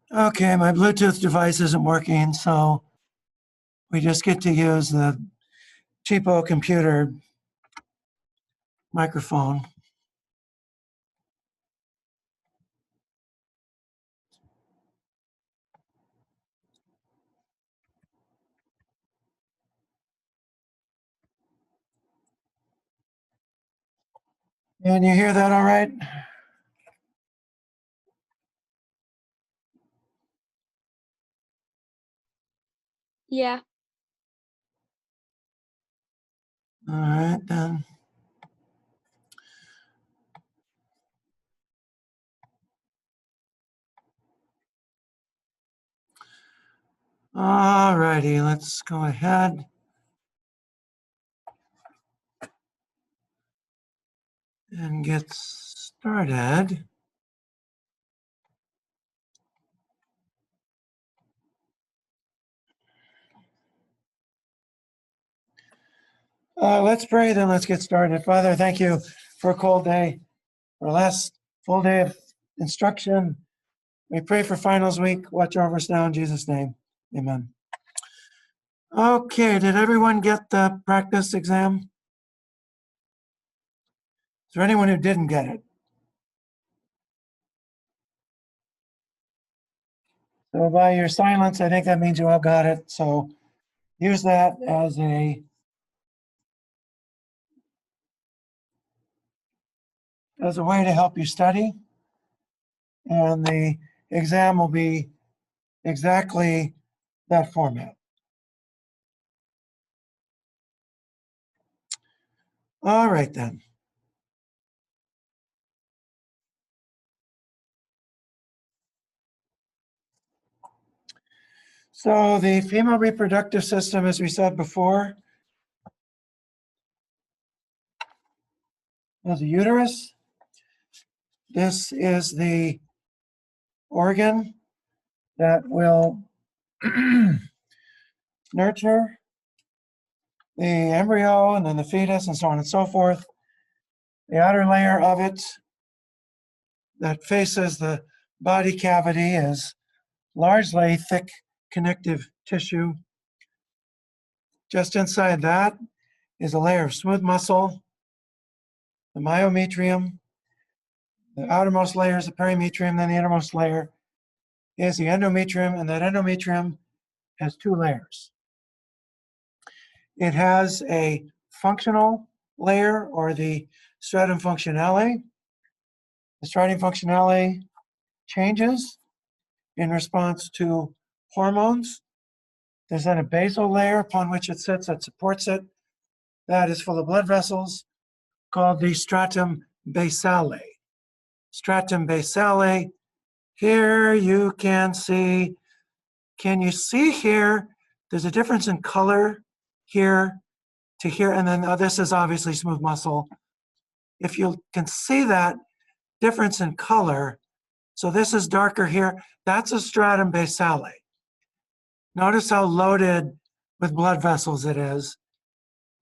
Okay, my Bluetooth device isn't working, so we just get to use the cheapo computer microphone. And you hear that all right? Yeah. All right, then. All righty, let's go ahead. And get started. Let's pray, then let's get started. Father, thank you for a cold day, our last full day of instruction. We pray for finals week. Watch over us now in Jesus' name. Amen. Okay, did everyone get the practice exam? Is there anyone who didn't get it? So by your silence, I think that means you all got it. So use that as a way to help you study. And the exam will be exactly that format. All right, then. So the female reproductive system, as we said before, is a uterus. This is the organ that will nurture the embryo and then the fetus and so on and so forth. The outer layer of it that faces the body cavity is largely thick connective tissue. Just inside that is a layer of smooth muscle, the myometrium. The outermost layer is the perimetrium, then the innermost layer is the endometrium, and that endometrium has two layers. It has a functional layer, or the stratum functionale. The stratum functionale changes in response to hormones. There's then a basal layer upon which it sits that supports it. That is full of blood vessels, called the stratum basale. Stratum basale, here you can see, can you see here? There's a difference in color here to here, and then this is obviously smooth muscle. If you can see that difference in color, so this is darker here, that's a stratum basale. Notice how loaded with blood vessels it is.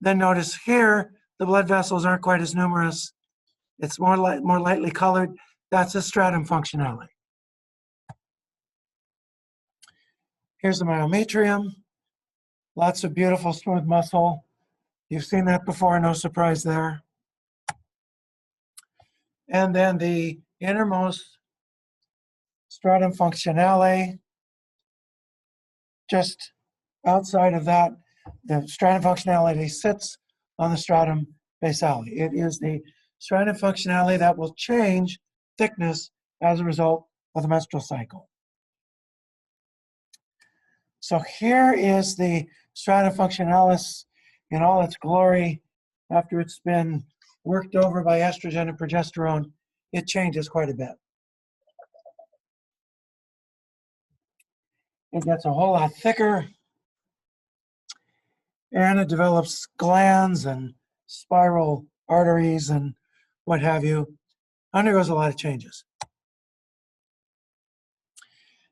Then notice here, the blood vessels aren't quite as numerous. It's more lightly colored. That's a stratum functionale. Here's the myometrium. Lots of beautiful smooth muscle. You've seen that before, no surprise there. And then the innermost stratum functionale, just outside of that, the stratum functionality sits on the stratum basale. It is the stratum functionale that will change thickness as a result of the menstrual cycle. So here is the stratum functionalis in all its glory. After it's been worked over by estrogen and progesterone, it changes quite a bit. It gets a whole lot thicker, and it develops glands and spiral arteries and what have you. Undergoes a lot of changes.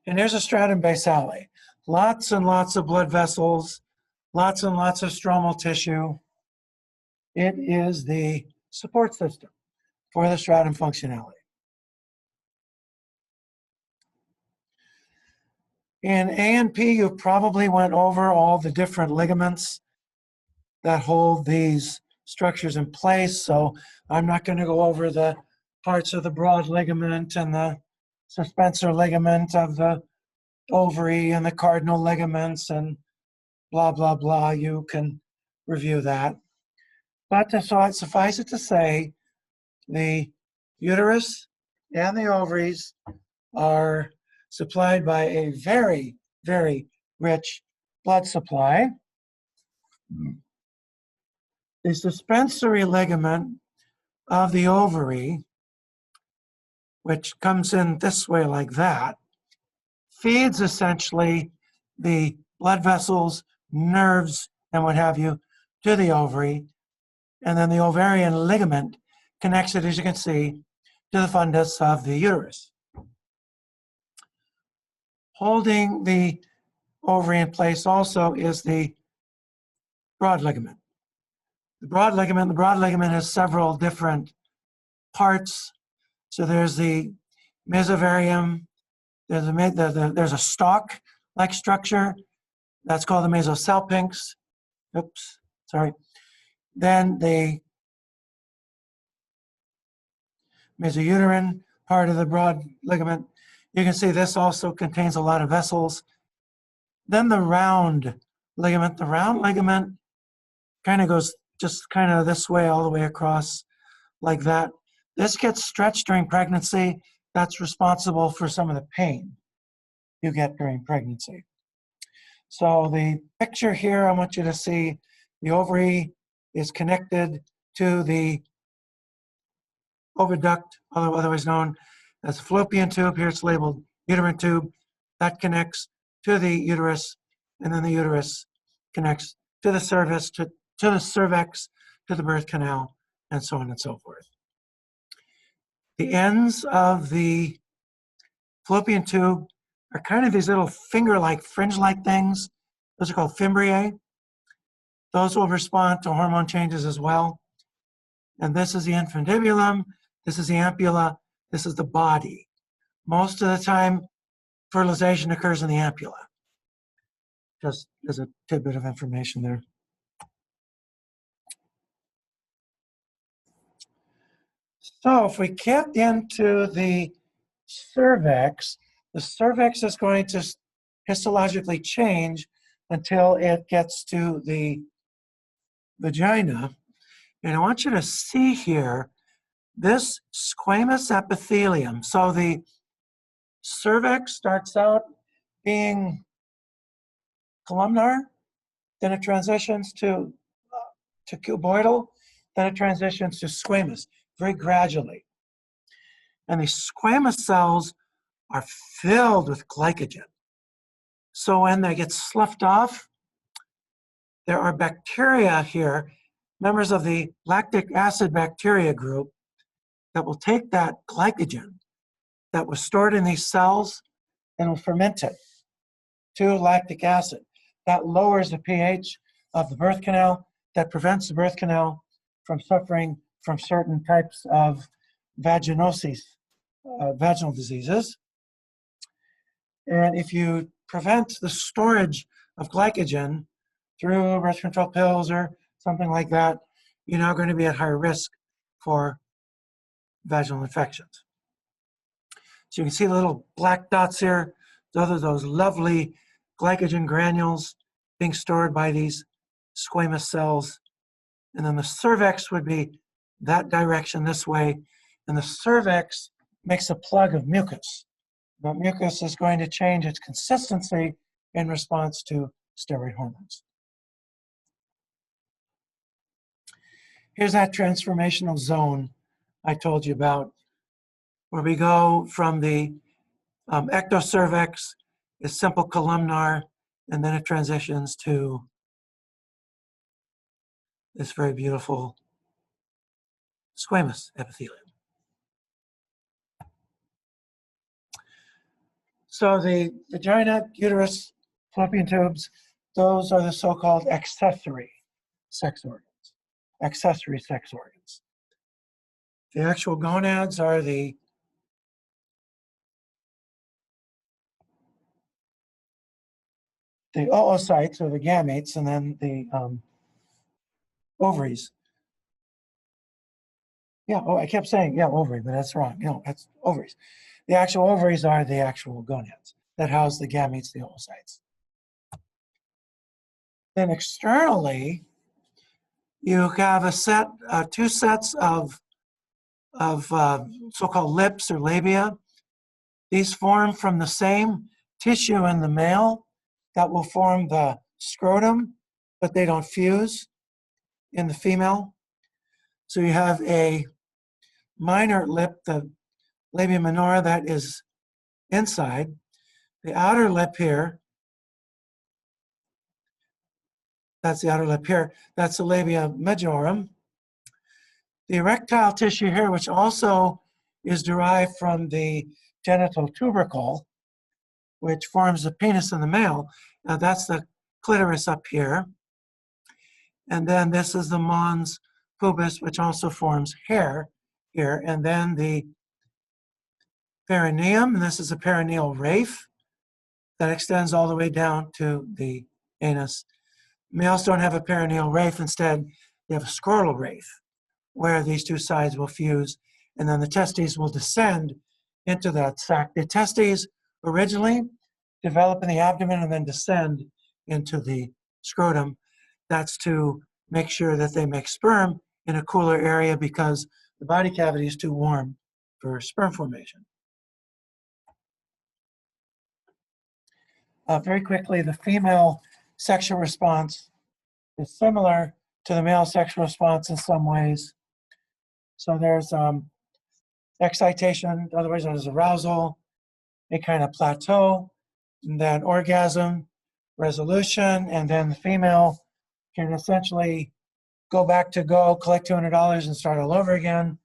And there's a stratum basale. Lots and lots of blood vessels, lots and lots of stromal tissue. It is the support system for the stratum functionale. In A and P, you probably went over all the different ligaments that hold these structures in place. So I'm not going to go over the parts of the broad ligament and the suspensor ligament of the ovary and the cardinal ligaments and blah, blah, blah. You can review that. But suffice it to say, the uterus and the ovaries are supplied by a very, very rich blood supply. The suspensory ligament of the ovary, which comes in this way like that, feeds essentially the blood vessels, nerves, and what have you to the ovary. And then the ovarian ligament connects it, as you can see, to the fundus of the uterus. Holding the ovary in place also is the broad ligament. The broad ligament has several different parts. So there's the mesovarium, there's a stalk-like structure that's called the mesosalpinx. Oops, sorry. Then the mesouterine part of the broad ligament. You can see this also contains a lot of vessels. Then the round ligament. The round ligament kind of goes just kind of this way all the way across like that. This gets stretched during pregnancy. That's responsible for some of the pain you get during pregnancy. So the picture here, I want you to see the ovary is connected to the oviduct, otherwise known as fallopian tube. Here it's labeled uterine tube. That connects to the uterus, and then the uterus connects to the cervix, to the cervix, to the birth canal, and so on and so forth. The ends of the fallopian tube are kind of these little finger-like, fringe-like things. Those are called fimbriae. Those will respond to hormone changes as well. And this is the infundibulum, this is the ampulla, this is the body. Most of the time, fertilization occurs in the ampulla. Just as a tidbit of information there. So if we get into the cervix is going to histologically change until it gets to the vagina. And I want you to see here this squamous epithelium. So the cervix starts out being columnar, then it transitions to cuboidal, then it transitions to squamous very gradually. And the squamous cells are filled with glycogen. So when they get sloughed off, there are bacteria here, members of the lactic acid bacteria group, that will take that glycogen that was stored in these cells and will ferment it to lactic acid. That lowers the pH of the birth canal, that prevents the birth canal from suffering from certain types of vaginoses, vaginal diseases. And if you prevent the storage of glycogen through birth control pills or something like that, you're now going to be at higher risk for vaginal infections. So you can see the little black dots here. Those are those lovely glycogen granules being stored by these squamous cells. And then the cervix would be that direction this way. And the cervix makes a plug of mucus. That mucus is going to change its consistency in response to steroid hormones. Here's that transformational zone I told you about, where we go from the ectocervix is simple columnar, and then it transitions to this very beautiful squamous epithelium. So the vagina, uterus, fallopian tubes, those are the so-called accessory sex organs. Accessory sex organs. The actual gonads are the the oocytes or the gametes, and then the ovaries. Yeah, oh, I kept saying, yeah, ovary, but that's wrong. No, that's ovaries. The actual ovaries are the actual gonads that house the gametes, the oocytes. Then externally, you have a set, two sets of so-called lips or labia. These form from the same tissue in the male that will form the scrotum, but they don't fuse in the female. So you have a minor lip, the labia minora, that is inside. The outer lip here, that's the outer lip here, that's the labia majorum. The erectile tissue here, which also is derived from the genital tubercle, which forms the penis in the male. Now that's the clitoris up here. And then this is the mons pubis, which also forms hair here. And then the perineum, and this is a perineal raphe that extends all the way down to the anus. Males don't have a perineal raphe. Instead, they have a scrotal raphe, where these two sides will fuse, and then the testes will descend into that sac. The testes originally develop in the abdomen and then descend into the scrotum. That's to make sure that they make sperm in a cooler area because the body cavity is too warm for sperm formation. Very quickly, the female sexual response is similar to the male sexual response in some ways. So there's excitation, otherwise known as arousal, a kind of plateau, and then orgasm, resolution, and then the female can essentially go back to go, collect $200 and start all over again.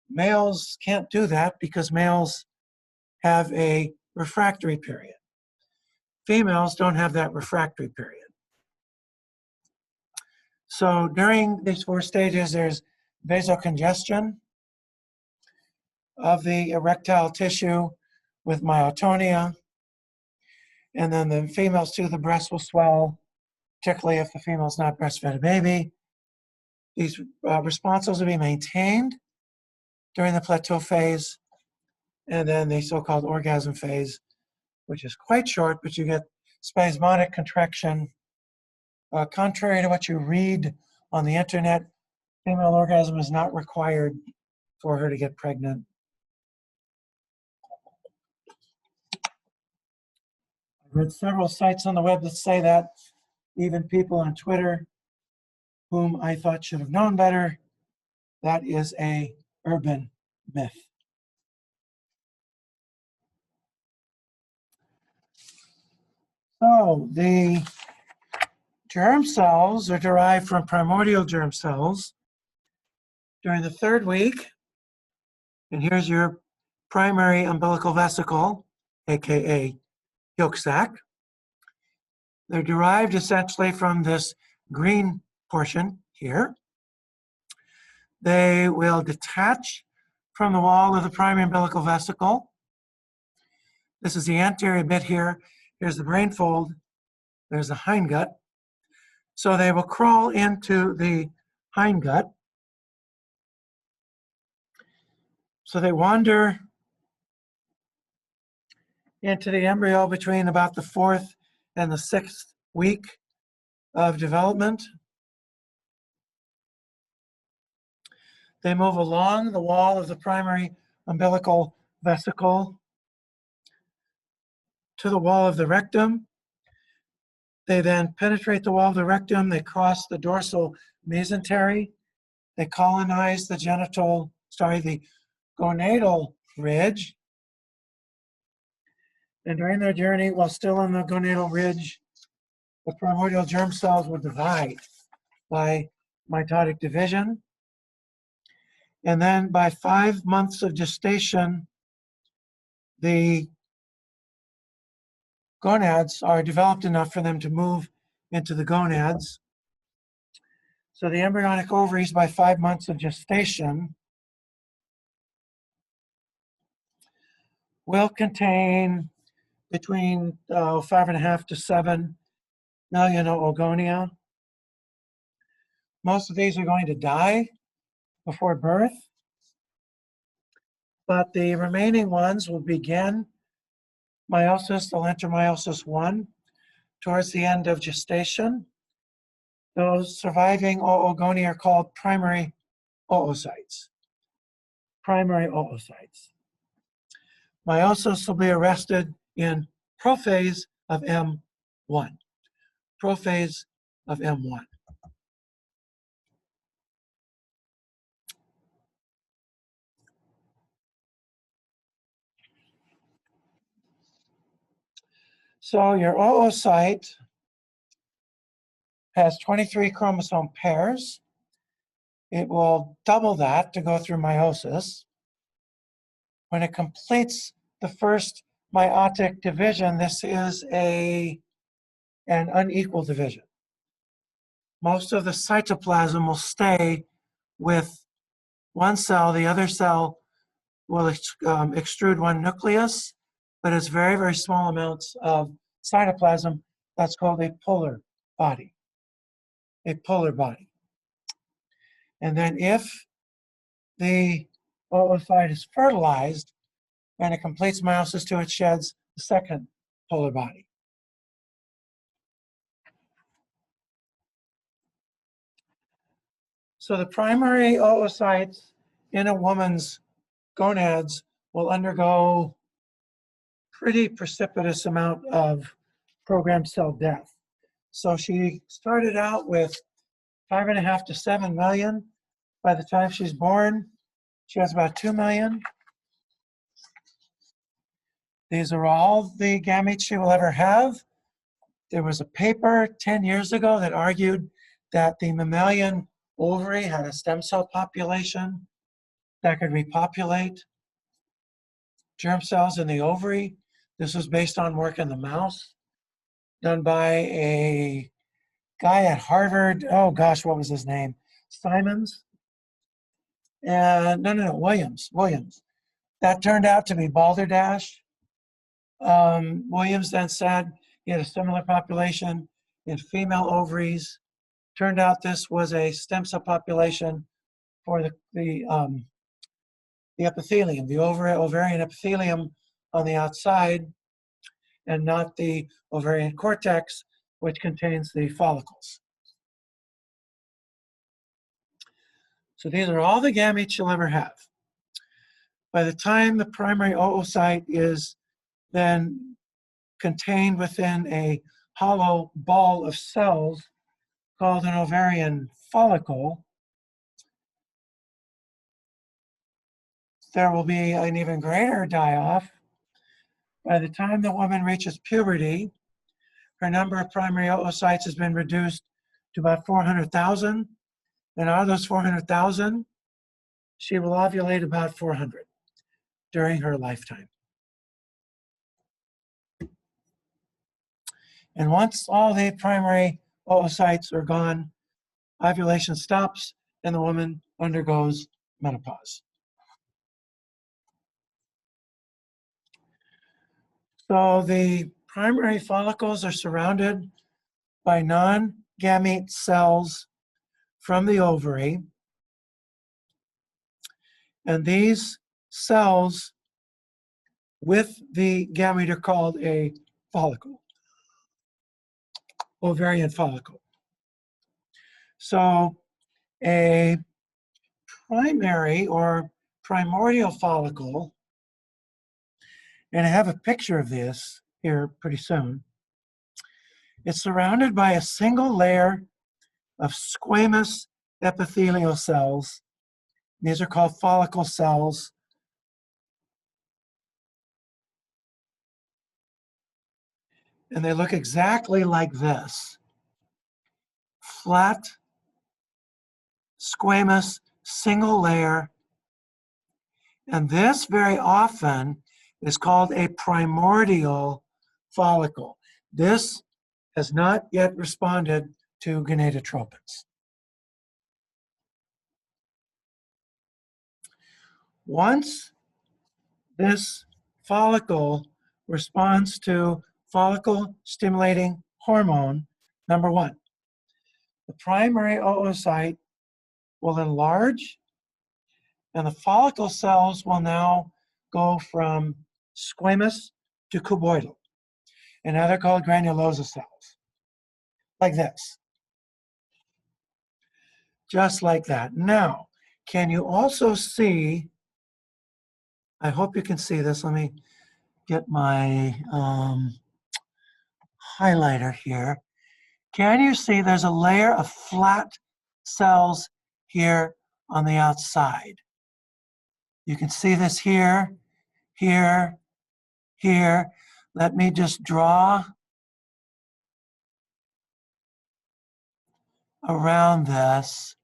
Males can't do that because males have a refractory period. Females don't have that refractory period. So during these 4 stages, there's vasocongestion of the erectile tissue with myotonia. And then the females too, the breast will swell, particularly if the female's not breastfed a baby. These responses will be maintained during the plateau phase, and then the so-called orgasm phase, which is quite short, but you get spasmodic contraction. Contrary to what you read on the internet, female orgasm is not required for her to get pregnant. I've read several sites on the web that say that, even people on Twitter whom I thought should have known better. That is a urban myth. So the germ cells are derived from primordial germ cells. During the 3rd week, and here's your primary umbilical vesicle, aka yolk sac. They're derived essentially from this green portion here. They will detach from the wall of the primary umbilical vesicle. This is the anterior bit here. Here's the brain fold. There's the hindgut. So they will crawl into the hindgut. So they wander into the embryo between about the 4th and the 6th week of development. They move along the wall of the primary umbilical vesicle to the wall of the rectum. They then penetrate the wall of the rectum. They cross the dorsal mesentery. They colonize the the gonadal ridge. And during their journey, while still on the gonadal ridge, the primordial germ cells will divide by mitotic division. And then by 5 months of gestation, the gonads are developed enough for them to move into the gonads. So the embryonic ovaries by 5 months of gestation will contain between 5.5 to 7 million oogonia. Most of these are going to die before birth, but the remaining ones will begin meiosis. They'll enter meiosis 1 towards the end of gestation. Those surviving oogonia are called primary oocytes. Primary oocytes. Meiosis will be arrested in prophase of M1. Prophase of M1. So your oocyte has 23 chromosome pairs. It will double that to go through meiosis. When it completes the first meiotic division, this is an unequal division. Most of the cytoplasm will stay with one cell. The other cell will extrude one nucleus, but it's very, very small amounts of cytoplasm. That's called a polar body. A polar body. And then if the oocyte is fertilized and it completes meiosis 2, it sheds the second polar body. So the primary oocytes in a woman's gonads will undergo pretty precipitous amount of programmed cell death. So she started out with 5.5 to 7 million. By the time she's born, she has about 2 million. These are all the gametes she will ever have. There was a paper 10 years ago that argued that the mammalian ovary had a stem cell population that could repopulate germ cells in the ovary. This was based on work in the mouse done by a guy at Harvard. Oh gosh, what was his name? Simons? And no, Williams. That turned out to be balderdash. Williams then said he had a similar population in female ovaries. Turned out this was a stem cell population for the epithelium, the ovarian epithelium on the outside, and not the ovarian cortex, which contains the follicles. So these are all the gametes you'll ever have. By the time the primary oocyte is then contained within a hollow ball of cells called an ovarian follicle, there will be an even greater die-off. By the time the woman reaches puberty, her number of primary oocytes has been reduced to about 400,000. And out of those 400,000, she will ovulate about 400 during her lifetime. And once all the primary oocytes are gone, ovulation stops and the woman undergoes menopause. So the primary follicles are surrounded by non-gamete cells from the ovary. And these cells with the gamete are called a follicle, ovarian follicle. So a primary or primordial follicle, and I have a picture of this here pretty soon. It's surrounded by a single layer of squamous epithelial cells. These are called follicle cells. And they look exactly like this. Flat, squamous, single layer. And this very often is called a primordial follicle. This has not yet responded to gonadotropins. Once this follicle responds to follicle stimulating hormone, Number one, the primary oocyte will enlarge, and the follicle cells will now go from squamous to cuboidal. And now they're called granulosa cells, like this. Just like that. Now, can you also see, I hope you can see this. Let me get my highlighter here. Can you see there's a layer of flat cells here on the outside? You can see this here, here, here. Let me just draw around this.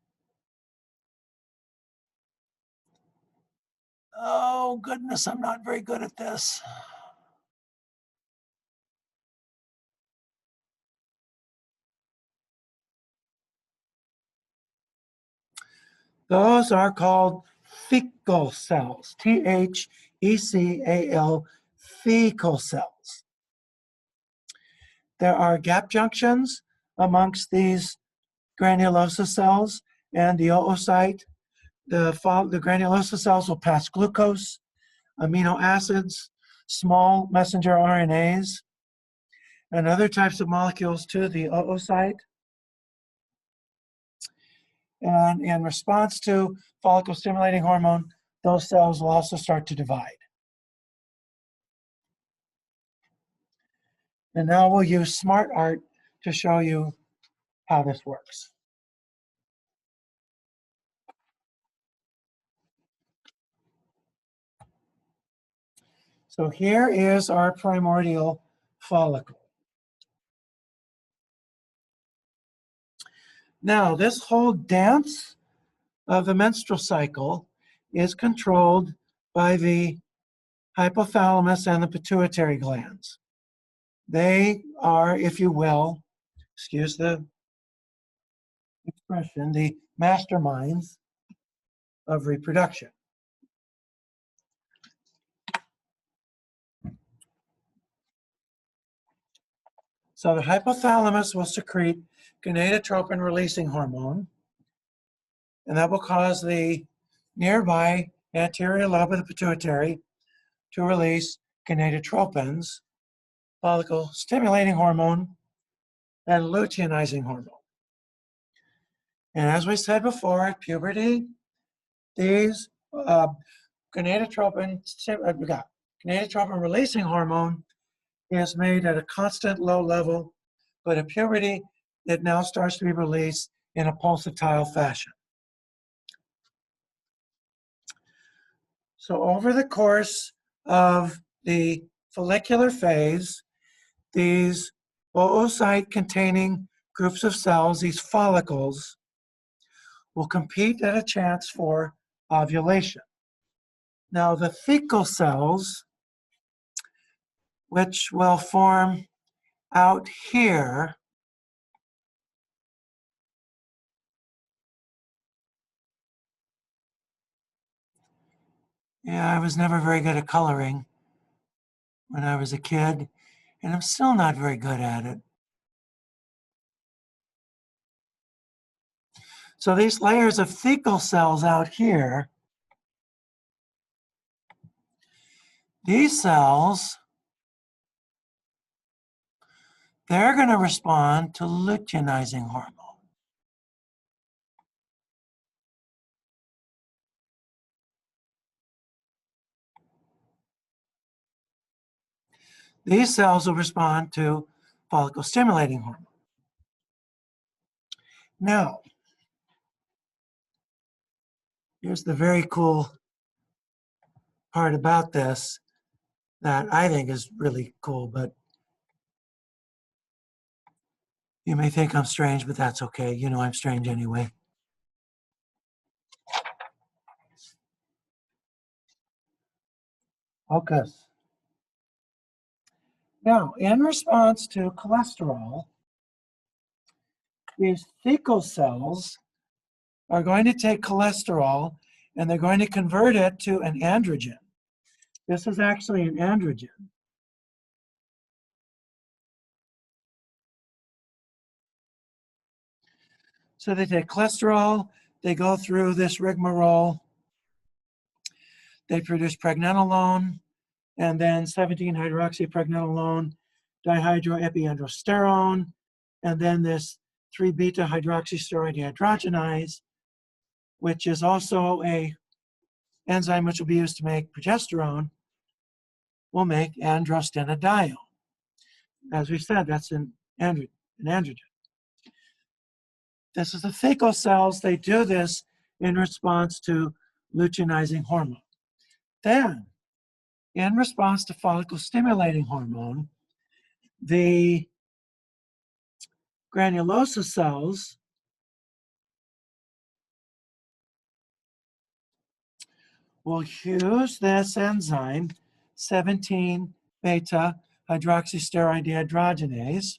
Oh, goodness, I'm not very good at this. Those are called thecal cells, T-H-E-C-A-L, thecal cells. There are gap junctions amongst these granulosa cells and the oocyte. The granulosa cells will pass glucose, amino acids, small messenger RNAs, and other types of molecules to the oocyte. And in response to follicle stimulating hormone, those cells will also start to divide. And now we'll use smart art to show you how this works. So here is our primordial follicle. Now, this whole dance of the menstrual cycle is controlled by the hypothalamus and the pituitary glands. They are, if you will, excuse the expression, the masterminds of reproduction. So the hypothalamus will secrete gonadotropin-releasing hormone, and that will cause the nearby anterior lobe of the pituitary to release gonadotropins, follicle-stimulating hormone, and luteinizing hormone. And as we said before, at puberty, these gonadotropin-releasing hormone is made at a constant low level, but at puberty, it now starts to be released in a pulsatile fashion. So over the course of the follicular phase, these oocyte-containing groups of cells, these follicles, will compete at a chance for ovulation. Now, the thecal cells, which will form out here, yeah, I was never very good at coloring when I was a kid, and I'm still not very good at it. So these layers of thecal cells out here, these cells, they're going to respond to luteinizing hormone. These cells will respond to follicle stimulating hormone. Now, here's the very cool part about this that I think is really cool, but you may think I'm strange, but that's okay. You know I'm strange anyway. Focus. Now, in response to cholesterol, these thecal cells are going to take cholesterol and they're going to convert it to an androgen. This is actually an androgen. So they take cholesterol, they go through this rigmarole, they produce pregnenolone, and then 17-hydroxypregnenolone, dihydroepiandrosterone, and then this 3-beta-hydroxysteroid dehydrogenase, which is also a enzyme which will be used to make progesterone, will make androstenedione. As we said, that's an androgen. This is the thecal cells. They do this in response to luteinizing hormone. Then, in response to follicle-stimulating hormone, the granulosa cells will use this enzyme, 17-beta-hydroxysteroid dehydrogenase,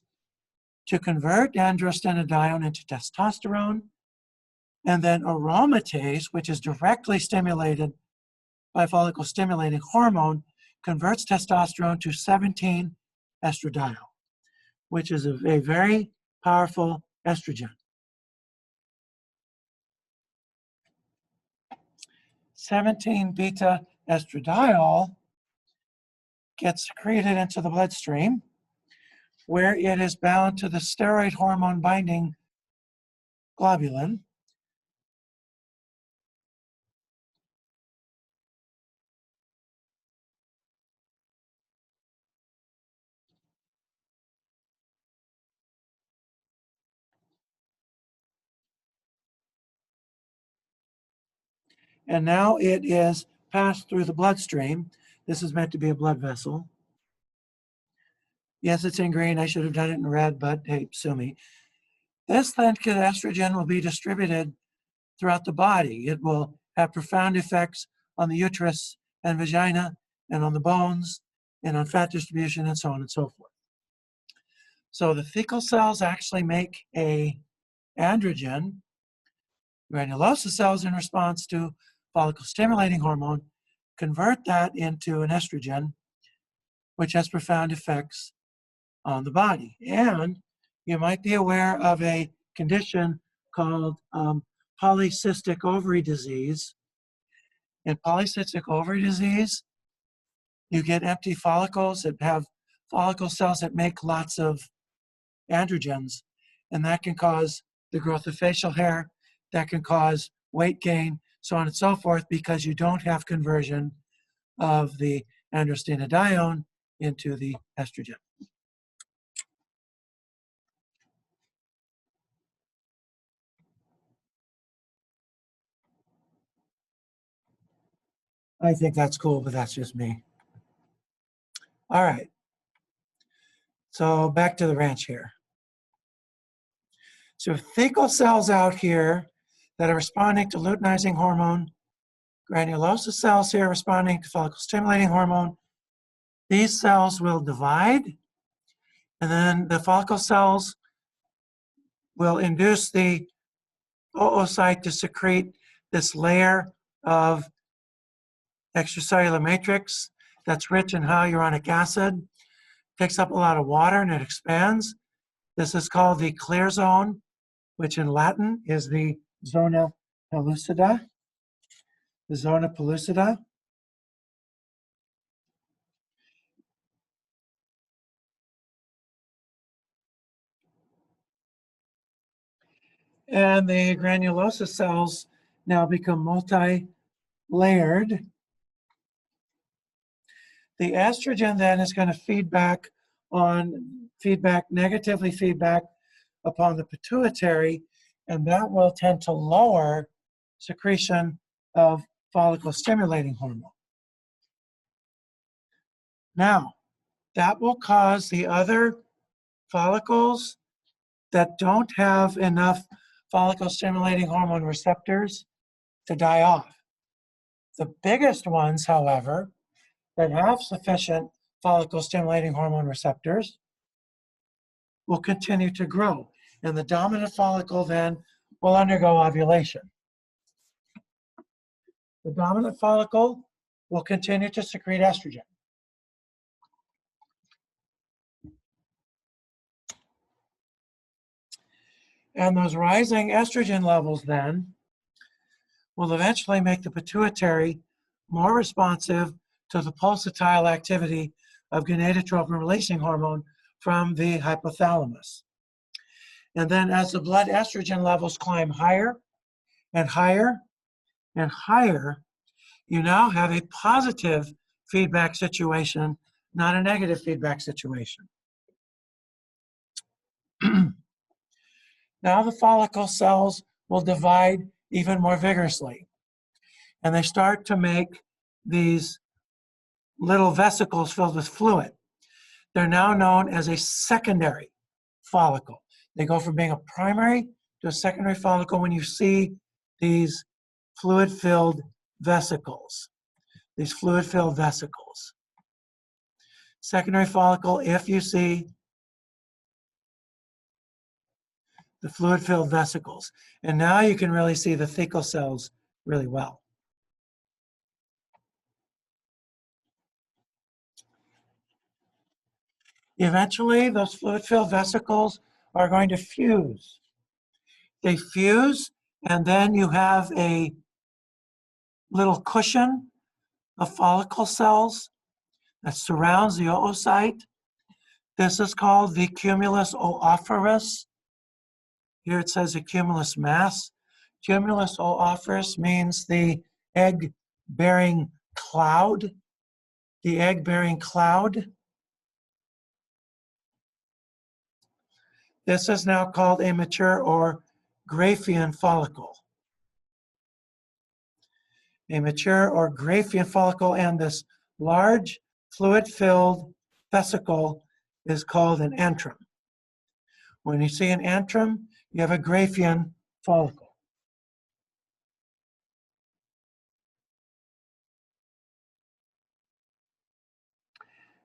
to convert androstenedione into testosterone, and then aromatase, which is directly stimulated by follicle-stimulating hormone, converts testosterone to 17-estradiol, which is a very powerful estrogen. 17-beta-estradiol gets secreted into the bloodstream, where it is bound to the steroid hormone binding globulin. And now it is passed through the bloodstream. This is meant to be a blood vessel. Yes, it's in green. I should have done it in red, but hey, sue me. This then estrogen will be distributed throughout the body. It will have profound effects on the uterus and vagina and on the bones and on fat distribution and so on and so forth. So the thecal cells actually make a androgen. Granulosa cells, in response to follicle-stimulating hormone, convert that into an estrogen, which has profound effects on the body. And you might be aware of a condition called polycystic ovary disease. In polycystic ovary disease, you get empty follicles that have follicle cells that make lots of androgens, and that can cause the growth of facial hair, that can cause weight gain, so on and so forth, because you don't have conversion of the androstenedione into the estrogen. I think that's cool, but that's just me. All right. So back to the ranch here. So thecal cells out here that are responding to luteinizing hormone, granulosa cells here responding to follicle-stimulating hormone. These cells will divide, and then the follicle cells will induce the oocyte to secrete this layer of extracellular matrix that's rich in hyaluronic acid, takes up a lot of water, and it expands. This is called the clear zone, which in Latin is the zona pellucida. The zona pellucida. And the granulosa cells now become multi-layered. The estrogen then is going to negatively feedback upon the pituitary, and that will tend to lower secretion of follicle-stimulating hormone. Now, that will cause the other follicles that don't have enough follicle-stimulating hormone receptors to die off. The biggest ones, however, that have sufficient follicle-stimulating hormone receptors will continue to grow, and the dominant follicle then will undergo ovulation. The dominant follicle will continue to secrete estrogen. And those rising estrogen levels then will eventually make the pituitary more responsive to the pulsatile activity of gonadotropin releasing hormone from the hypothalamus. And then as the blood estrogen levels climb higher and higher and higher, you now have a positive feedback situation, not a negative feedback situation. Now the follicle cells will divide even more vigorously, and they start to make these little vesicles filled with fluid. They're now known as a secondary follicle. They go from being a primary to a secondary follicle when you see these fluid-filled vesicles. These fluid-filled vesicles. Secondary follicle, if you see the fluid-filled vesicles. And now you can really see the thecal cells really well. Eventually, those fluid-filled vesicles are going to fuse. They fuse, and then you have a little cushion of follicle cells that surrounds the oocyte. This is called the cumulus oophorus. Here it says the cumulus mass. Cumulus oophorus means the egg-bearing cloud. The egg-bearing cloud. This is now called a mature or Graafian follicle. A mature or Graafian follicle, and this large fluid-filled vesicle is called an antrum. When you see an antrum, you have a Graafian follicle.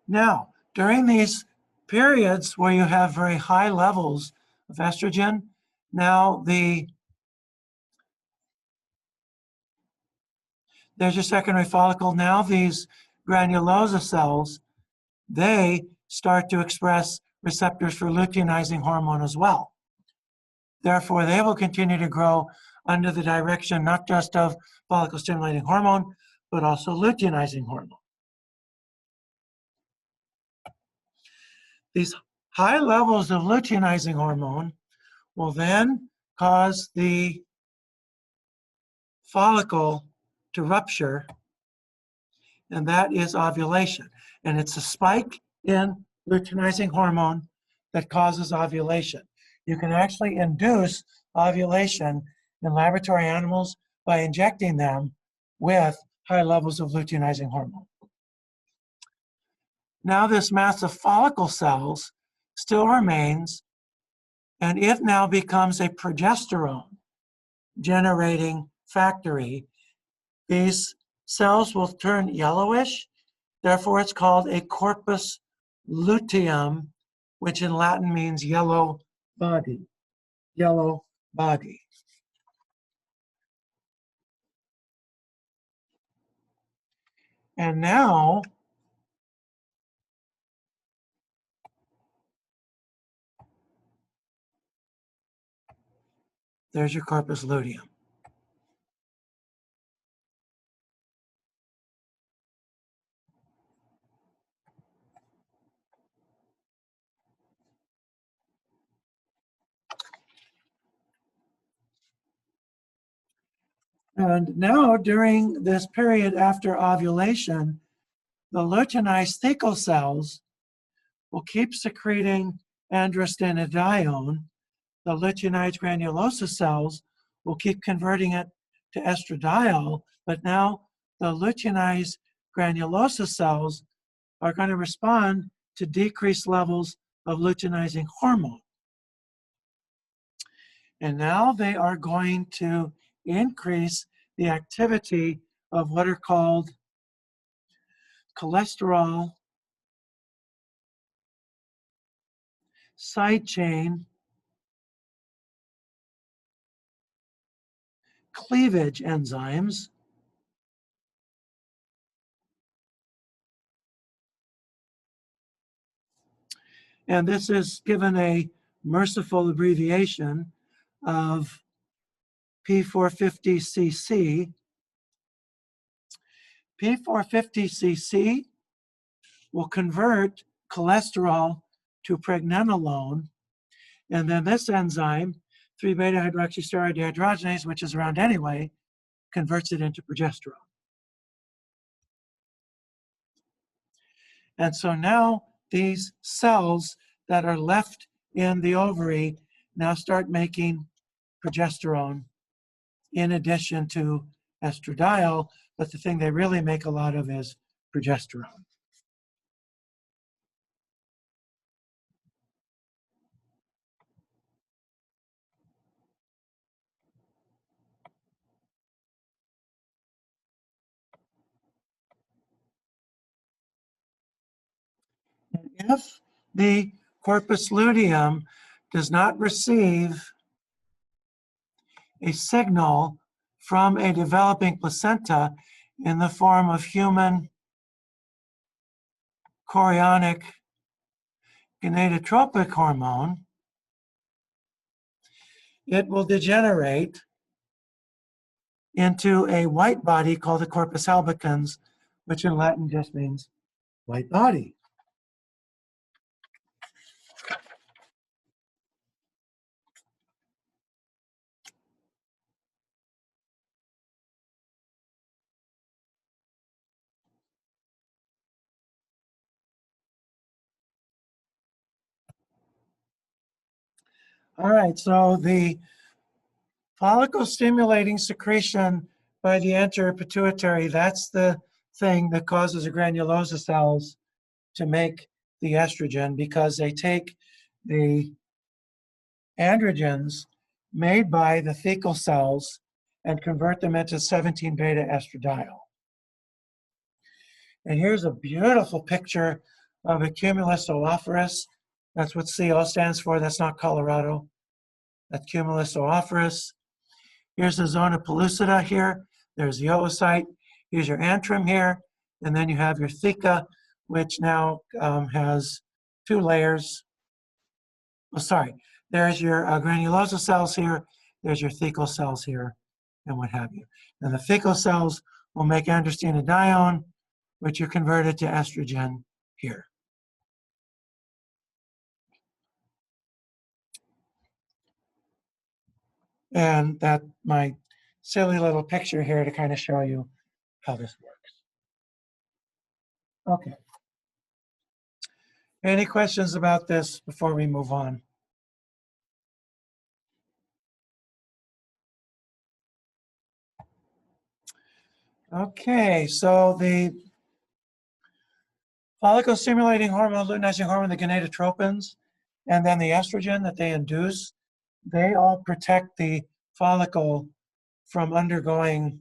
Now, during these periods where you have very high levels of estrogen, now there's your secondary follicle. Now these granulosa cells, they start to express receptors for luteinizing hormone as well. Therefore, they will continue to grow under the direction not just of follicle stimulating hormone, but also luteinizing hormone. These high levels of luteinizing hormone will then cause the follicle to rupture, and that is ovulation. And it's a spike in luteinizing hormone that causes ovulation. You can actually induce ovulation in laboratory animals by injecting them with high levels of luteinizing hormone. Now this mass of follicle cells still remains, and it now becomes a progesterone generating factory. These cells will turn yellowish, therefore it's called a corpus luteum, which in Latin means yellow body. Yellow body. And now there's your corpus luteum. And now during this period after ovulation, the luteinized thecal cells will keep secreting androstenedione. The luteinized granulosa cells will keep converting it to estradiol, but now the luteinized granulosa cells are going to respond to decreased levels of luteinizing hormone. And now they are going to increase the activity of what are called cholesterol side chain cleavage enzymes. And this is given a merciful abbreviation of P450cc. P450cc will convert cholesterol to pregnenolone, and then this enzyme, 3-beta-hydroxysteroid dehydrogenase, which is around anyway, converts it into progesterone. And so now these cells that are left in the ovary now start making progesterone in addition to estradiol, but the thing they really make a lot of is progesterone. If the corpus luteum does not receive a signal from a developing placenta in the form of human chorionic gonadotrophic hormone, it will degenerate into a white body called the corpus albicans, which in Latin just means white body. All right, so the follicle stimulating secretion by the anterior pituitary, that's the thing that causes the granulosa cells to make the estrogen, because they take the androgens made by the thecal cells and convert them into 17-beta estradiol. And here's a beautiful picture of a cumulus oophorus. That's what CO stands for. That's not Colorado. That's cumulus oophorus. Here's the zona pellucida here. There's the oocyte. Here's your antrum here. And then you have your theca, which now has 2 layers. Oh, sorry. There's your granulosa cells here. There's your thecal cells here, and what have you. And the thecal cells will make androstenedione, which are converted to estrogen here. And that my silly little picture here to kind of show you how this works. Okay. Any questions about this before we move on? Okay, so the follicle stimulating hormone, luteinizing hormone, the gonadotropins, and then the estrogen that they induce, they all protect the follicle from undergoing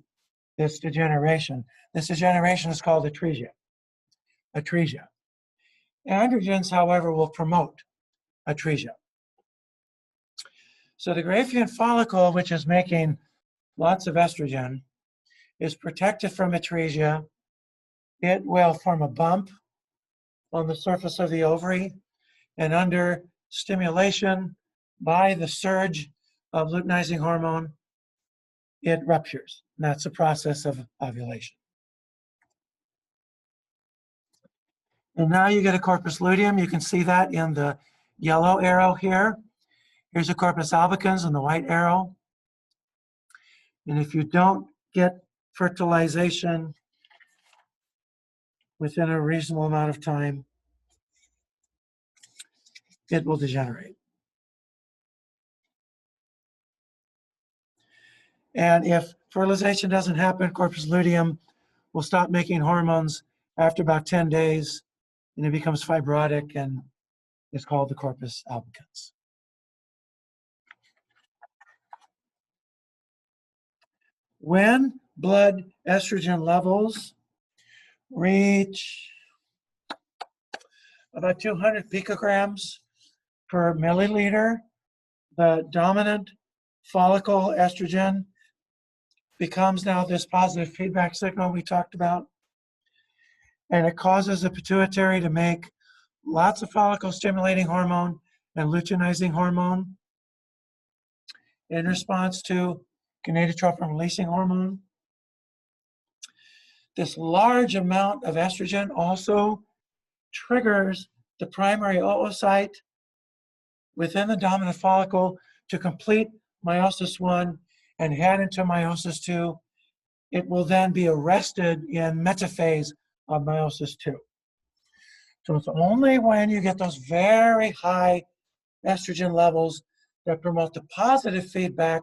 this degeneration. This degeneration is called atresia. Androgens, however, will promote atresia. So the Graafian follicle, which is making lots of estrogen, is protected from atresia. It will form a bump on the surface of the ovary, and under stimulation by the surge of luteinizing hormone, it ruptures. And that's the process of ovulation. And now you get a corpus luteum. You can see that in the yellow arrow here. Here's a corpus albicans in the white arrow. And if you don't get fertilization within a reasonable amount of time, it will degenerate. And if fertilization doesn't happen, corpus luteum will stop making hormones after about 10 days, and it becomes fibrotic and is called the corpus albicans. When blood estrogen levels reach about 200 picograms per milliliter, the dominant follicle estrogen becomes now this positive feedback signal we talked about, and it causes the pituitary to make lots of follicle stimulating hormone and luteinizing hormone. in response to gonadotropin releasing hormone. This large amount of estrogen also triggers the primary oocyte within the dominant follicle to complete meiosis I and head into meiosis II. It will then be arrested in metaphase of meiosis II. So it's only when you get those very high estrogen levels that promote the positive feedback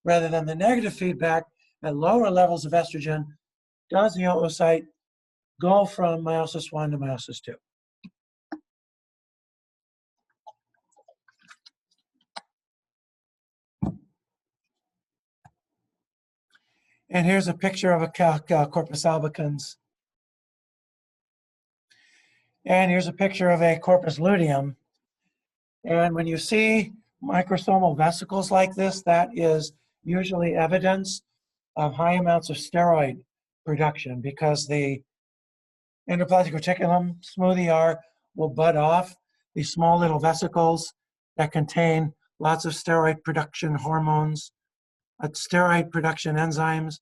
rather than the negative feedback at lower levels of estrogen does the oocyte go from meiosis I to meiosis II. And here's a picture of a corpus albicans. And here's a picture of a corpus luteum. And when you see microsomal vesicles like this, that is usually evidence of high amounts of steroid production because the endoplasmic reticulum, smooth ER, will bud off these small little vesicles that contain lots of steroid production hormones, steroid production enzymes.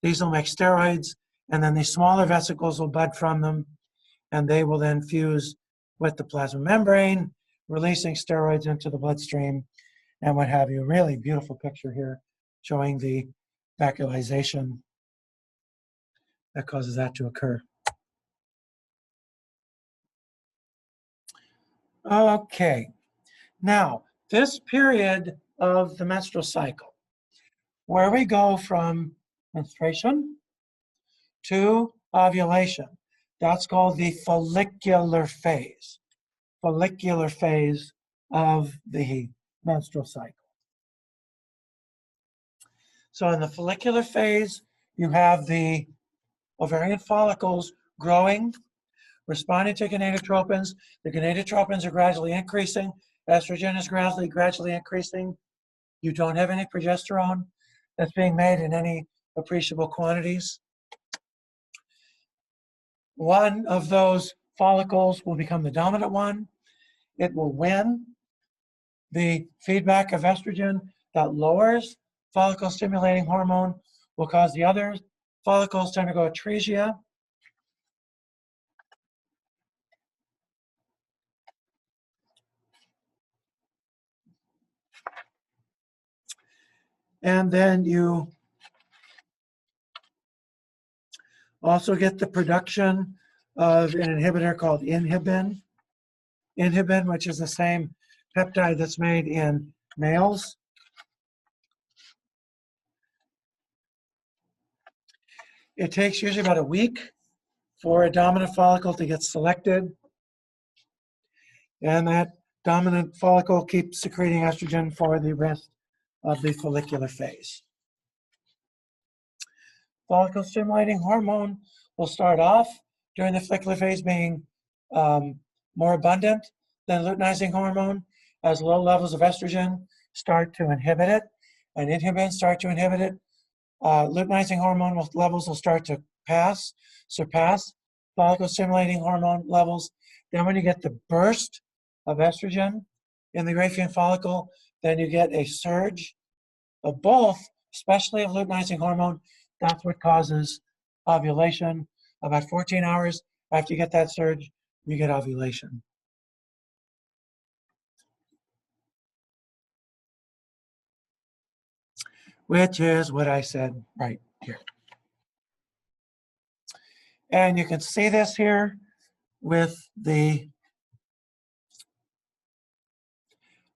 These will make steroids, and then these smaller vesicles will bud from them, and they will then fuse with the plasma membrane, releasing steroids into the bloodstream and what have you. Really beautiful picture here showing the vacuolization that causes that to occur. Okay, now this period of the menstrual cycle, where we go from menstruation to ovulation, that's called the follicular phase of the menstrual cycle. So in the follicular phase, you have the ovarian follicles growing, responding to gonadotropins. The gonadotropins are gradually increasing. Estrogen is gradually increasing. You don't have any progesterone that's being made in any appreciable quantities. One of those follicles will become the dominant one. It will win the feedback of estrogen that lowers follicle stimulating hormone, will cause the other follicles to undergo atresia. And then you also get the production of an inhibitor called inhibin. Inhibin, which is the same peptide that's made in males. It takes usually about a week for a dominant follicle to get selected. And that dominant follicle keeps secreting estrogen for the rest of the follicular phase. Follicle stimulating hormone will start off during the follicular phase being more abundant than luteinizing hormone as low levels of estrogen start to inhibit it, and inhibins start to inhibit it. Luteinizing hormone levels will start to surpass follicle stimulating hormone levels. Then when you get the burst of estrogen in the Graafian follicle, then you get a surge of both, especially of luteinizing hormone. That's what causes ovulation. About 14 hours after you get that surge, you get ovulation. Which is what I said right here. And you can see this here with the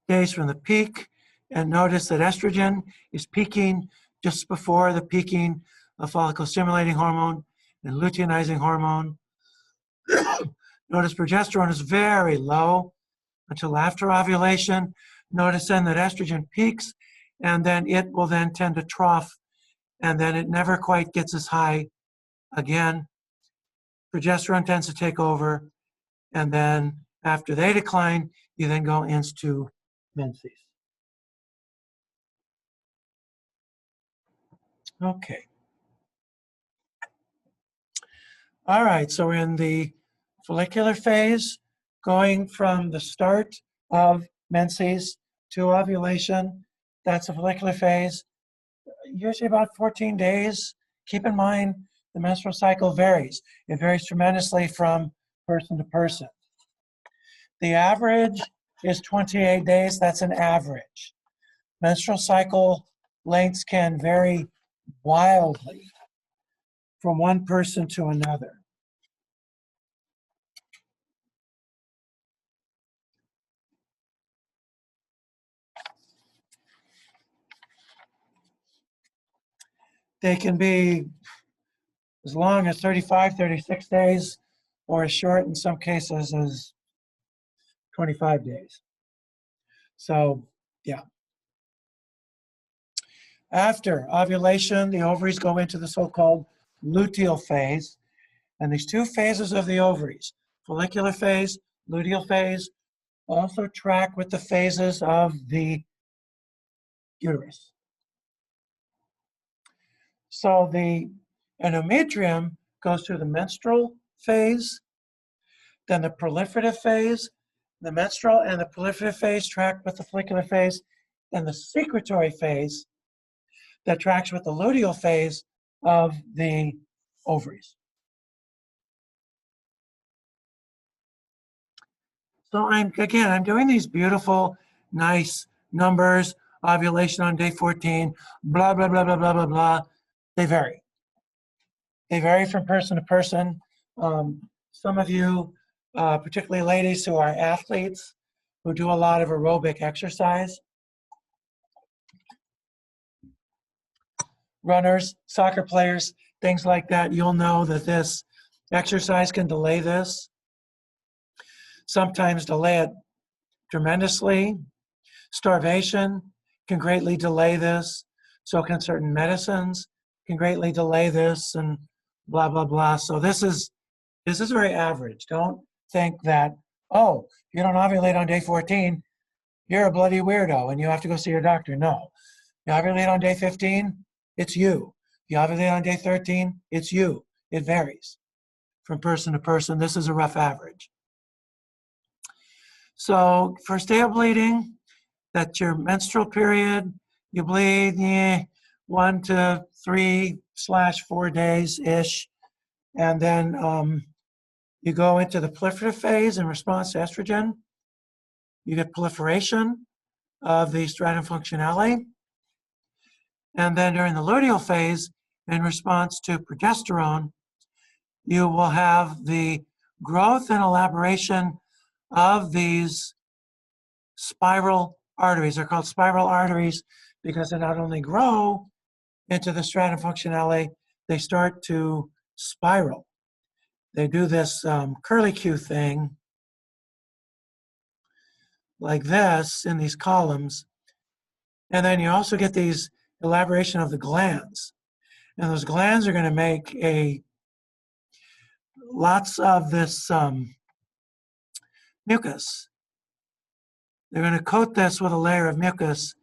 days from the peak, and notice that estrogen is peaking just before the peaking of follicle stimulating hormone and luteinizing hormone. Notice progesterone is very low until after ovulation. Notice then that estrogen peaks, and then it will then tend to trough, and then it never quite gets as high again. Progesterone tends to take over, and then after they decline, you then go into menses. Okay. All right, so we're in the follicular phase, going from the start of menses to ovulation. that's a follicular phase, usually about 14 days. Keep in mind, the menstrual cycle varies. It varies tremendously from person to person. The average is 28 days. That's an average. Menstrual cycle lengths can vary wildly from one person to another. They can be as long as 35, 36 days, or as short in some cases as 25 days. So, yeah. After ovulation, the ovaries go into the so-called luteal phase. And these two phases of the ovaries, follicular phase, luteal phase, also track with the phases of the uterus. So the endometrium goes through the menstrual phase, then the proliferative phase. The menstrual and the proliferative phase track with the follicular phase, and the secretory phase that tracks with the luteal phase of the ovaries. So I'm doing these beautiful, nice numbers, ovulation on day 14, blah, blah, blah, blah, blah, blah, blah. They vary. They vary from person to person. Some of you, particularly ladies who are athletes, who do a lot of aerobic exercise, runners, soccer players, things like that, you'll know that this exercise can delay this, sometimes delay it tremendously. Starvation can greatly delay this. So can certain medicines can greatly delay this, and blah, blah, blah. So this is very average. Don't think that, oh, you don't ovulate on day 14, you're a bloody weirdo and you have to go see your doctor. No. You ovulate on day 15, it's you. You ovulate on day 13, it's you. It varies from person to person. This is a rough average. So first day of bleeding, that's your menstrual period. You bleed 1 to 3/4 days-ish. And then you go into the proliferative phase in response to estrogen. You get proliferation of the stratum functionale. And then during the luteal phase, in response to progesterone, you will have the growth and elaboration of these spiral arteries. They're called spiral arteries because they not only grow into the stratum functionale, they start to spiral. They do this curlicue thing like this in these columns. And then you also get these elaboration of the glands. And those glands are going to make lots of this mucus. They're going to coat this with a layer of mucus,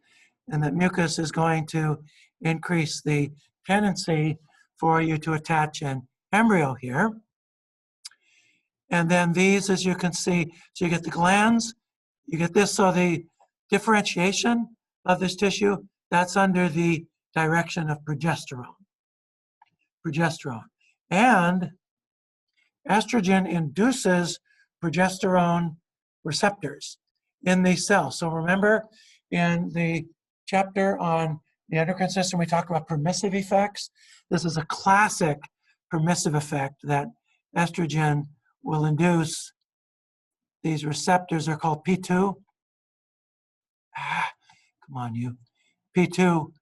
and that mucus is going to increase the tendency for you to attach an embryo here. And then these, as you can see, so you get the glands, you get this, so the differentiation of this tissue, that's under the direction of progesterone. And estrogen induces progesterone receptors in these cells. So remember, in the chapter on the endocrine system, we talk about permissive effects. This is a classic permissive effect that estrogen will induce. These receptors are called P2. Come on, you. P2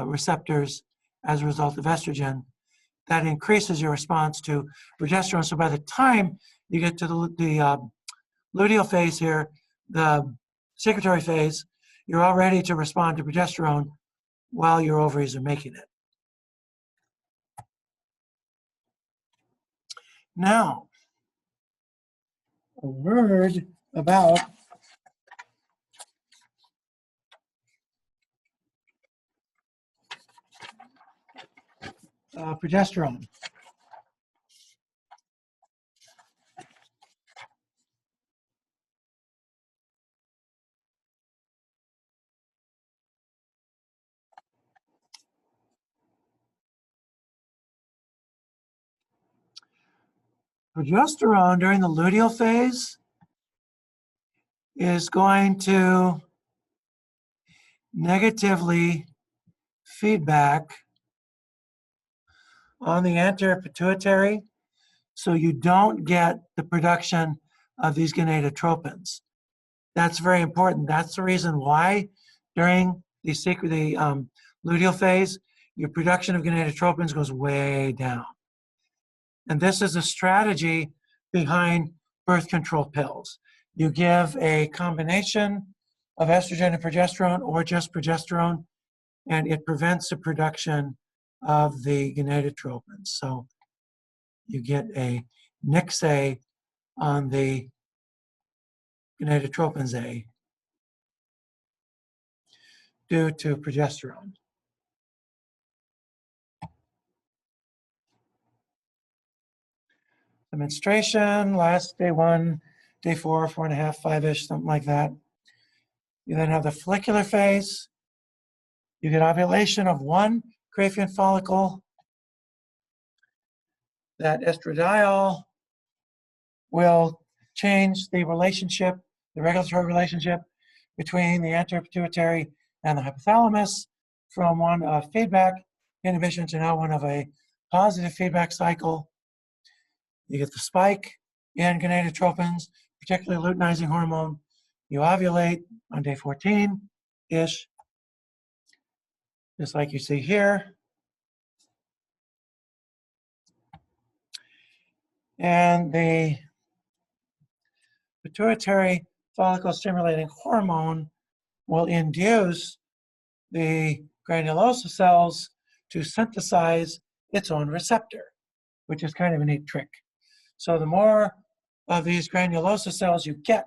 receptors as a result of estrogen. That increases your response to progesterone. So by the time you get to the luteal phase here, the secretory phase, you're all ready to respond to progesterone while your ovaries are making it. Now, a word about progesterone. Progesterone during the luteal phase is going to negatively feedback on the anterior pituitary, so you don't get the production of these gonadotropins. That's very important. That's the reason why during the luteal phase, your production of gonadotropins goes way down. And this is a strategy behind birth control pills. You give a combination of estrogen and progesterone or just progesterone, and it prevents the production of the gonadotropins. So you get a nix-A on the gonadotropins A due to progesterone. The menstruation lasts day 1, day 4, 4.5, 5-ish, something like that. You then have the follicular phase. You get ovulation of one Graafian follicle. That estradiol will change the relationship, the regulatory relationship between the anterior pituitary and the hypothalamus from one of feedback inhibition to now one of a positive feedback cycle. You get the spike in gonadotropins, particularly luteinizing hormone. You ovulate on day 14-ish, just like you see here. And the pituitary follicle stimulating hormone will induce the granulosa cells to synthesize its own receptor, which is kind of a neat trick. So the more of these granulosa cells you get,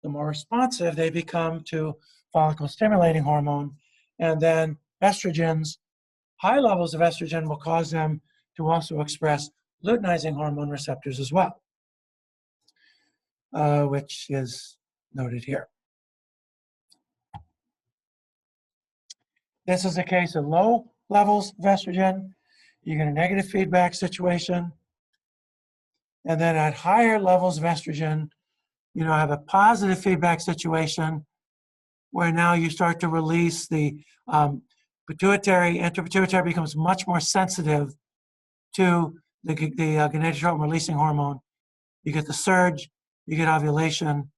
the more responsive they become to follicle stimulating hormone. And then estrogens, high levels of estrogen will cause them to also express luteinizing hormone receptors as well, which is noted here. This is a case of low levels of estrogen. You get a negative feedback situation. And then at higher levels of estrogen, you know, have a positive feedback situation where now you start to release the pituitary, anterpituitary becomes much more sensitive to the gonadotropin releasing hormone. You get the surge, you get ovulation.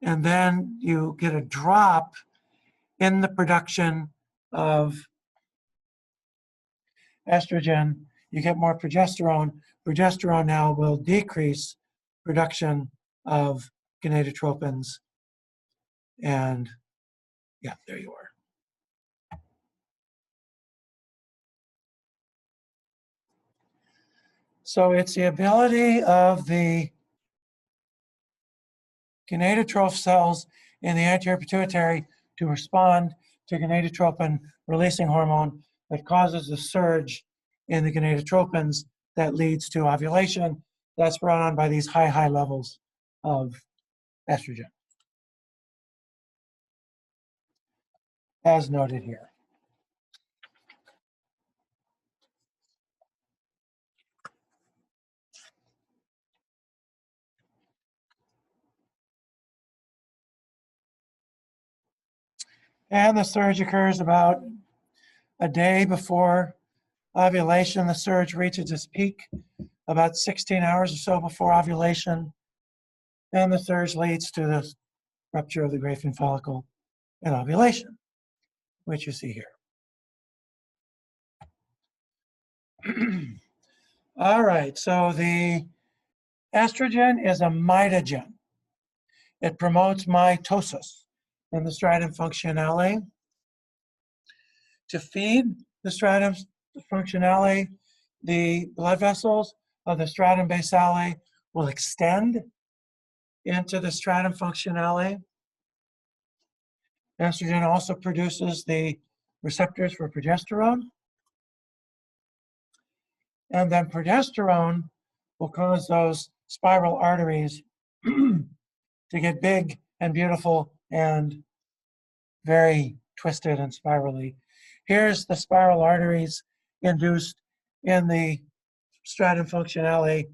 And then you get a drop in the production of estrogen. You get more progesterone. Progesterone now will decrease production of gonadotropins. And yeah, there you are. So it's the ability of the gonadotroph cells in the anterior pituitary to respond to gonadotropin releasing hormone that causes the surge in the gonadotropins that leads to ovulation. That's brought on by these high levels of estrogen, as noted here. And the surge occurs about a day before ovulation. The surge reaches its peak about 16 hours or so before ovulation. And the surge leads to the rupture of the Graafian follicle and ovulation, which you see here. All right, so the estrogen is a mitogen. It promotes mitosis in the stratum functionale. To feed the stratum functionale, the blood vessels of the stratum basale will extend into the stratum functionale. Estrogen also produces the receptors for progesterone. And then progesterone will cause those spiral arteries to get big and beautiful and very twisted and spirally. here's the spiral arteries induced in the stratum functionale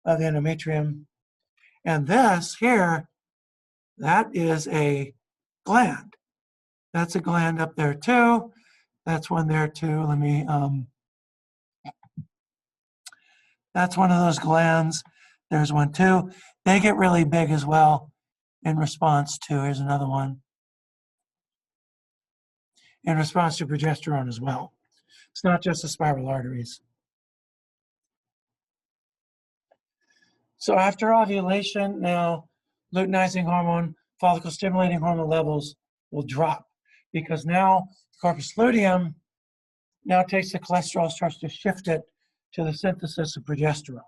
of the endometrium. And this here, that is a gland. That's a gland up there too. That's one there too. Let me, that's one of those glands. There's one too. They get really big as well in response to, here's another one, in response to progesterone as well. It's not just the spiral arteries. So after ovulation, now luteinizing hormone, follicle stimulating hormone levels will drop because now the corpus luteum now takes the cholesterol, starts to shift it to the synthesis of progesterone.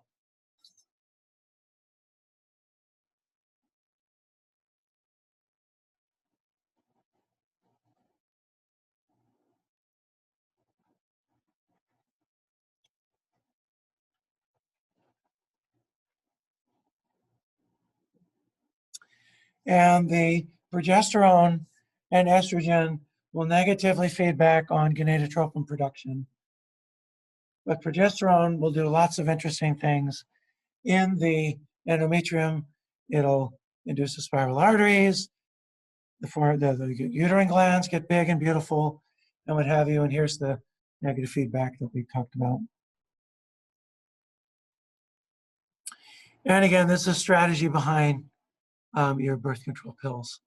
And the progesterone and estrogen will negatively feed back on gonadotropin production. But progesterone will do lots of interesting things. In the endometrium, it'll induce the spiral arteries, the uterine glands get big and beautiful, and what have you. And here's the negative feedback that we talked about. And again, this is a strategy behind your birth control pills.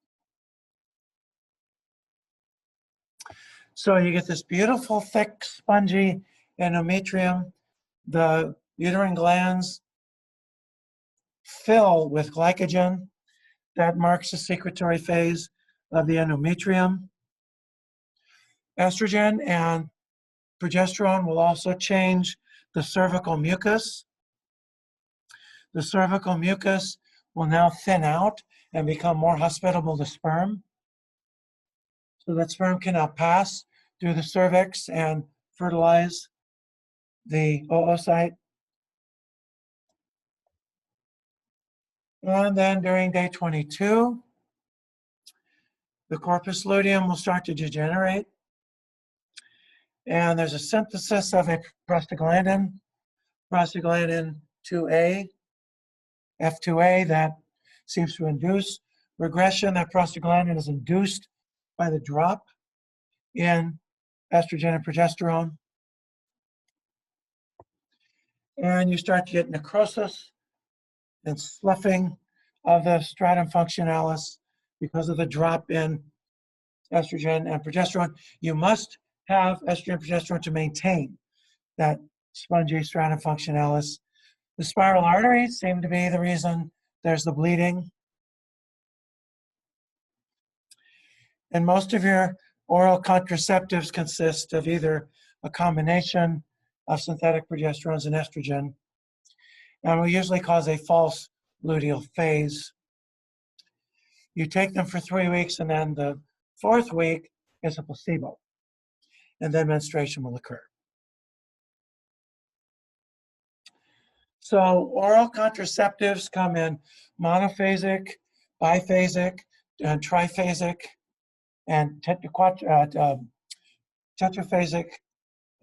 So you get this beautiful, thick, spongy endometrium. The uterine glands fill with glycogen. That marks the secretory phase of the endometrium. Estrogen and progesterone will also change the cervical mucus. The cervical mucus will now thin out and become more hospitable to sperm. So that sperm can now pass through the cervix and fertilize the oocyte. And then during day 22, the corpus luteum will start to degenerate. And there's a synthesis of a prostaglandin 2A, F2A, that seems to induce regression. That prostaglandin is induced by the drop in estrogen and progesterone. And you start to get necrosis and sloughing of the stratum functionalis because of the drop in estrogen and progesterone. You must have estrogen and progesterone to maintain that spongy stratum functionalis. The spiral arteries seem to be the reason there's the bleeding. And most of your oral contraceptives consist of either a combination of synthetic progesterones and estrogen, and will usually cause a false luteal phase. You take them for 3 weeks, and then the 4th week is a placebo, and then menstruation will occur. So oral contraceptives come in monophasic, biphasic, and triphasic, and tetraphasic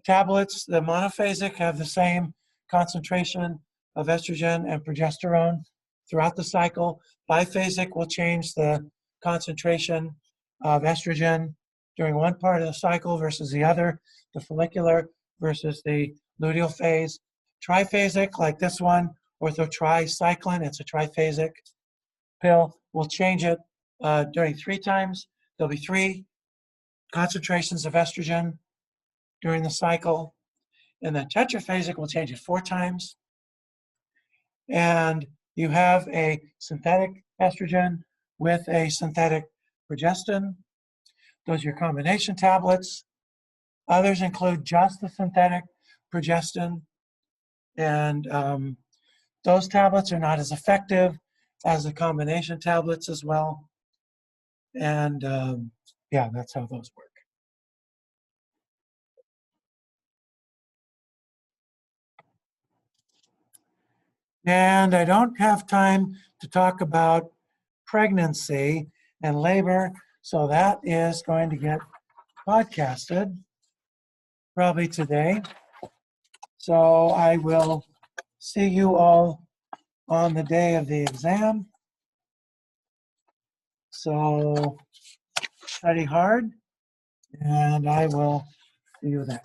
tablets. The monophasic have the same concentration of estrogen and progesterone throughout the cycle. Biphasic will change the concentration of estrogen during one part of the cycle versus the other, the follicular versus the luteal phase. Triphasic, like this one, orthotricycline, it's a triphasic pill, will change it during 3 times. There'll be 3 concentrations of estrogen during the cycle. And then tetraphasic will change it 4 times. And you have a synthetic estrogen with a synthetic progestin. Those are your combination tablets. Others include just the synthetic progestin. And those tablets are not as effective as the combination tablets as well. And yeah, that's how those work. And I don't have time to talk about pregnancy and labor, so that is going to get podcasted. probably today. So I will see you all on the day of the exam. So study hard, and I will see you then.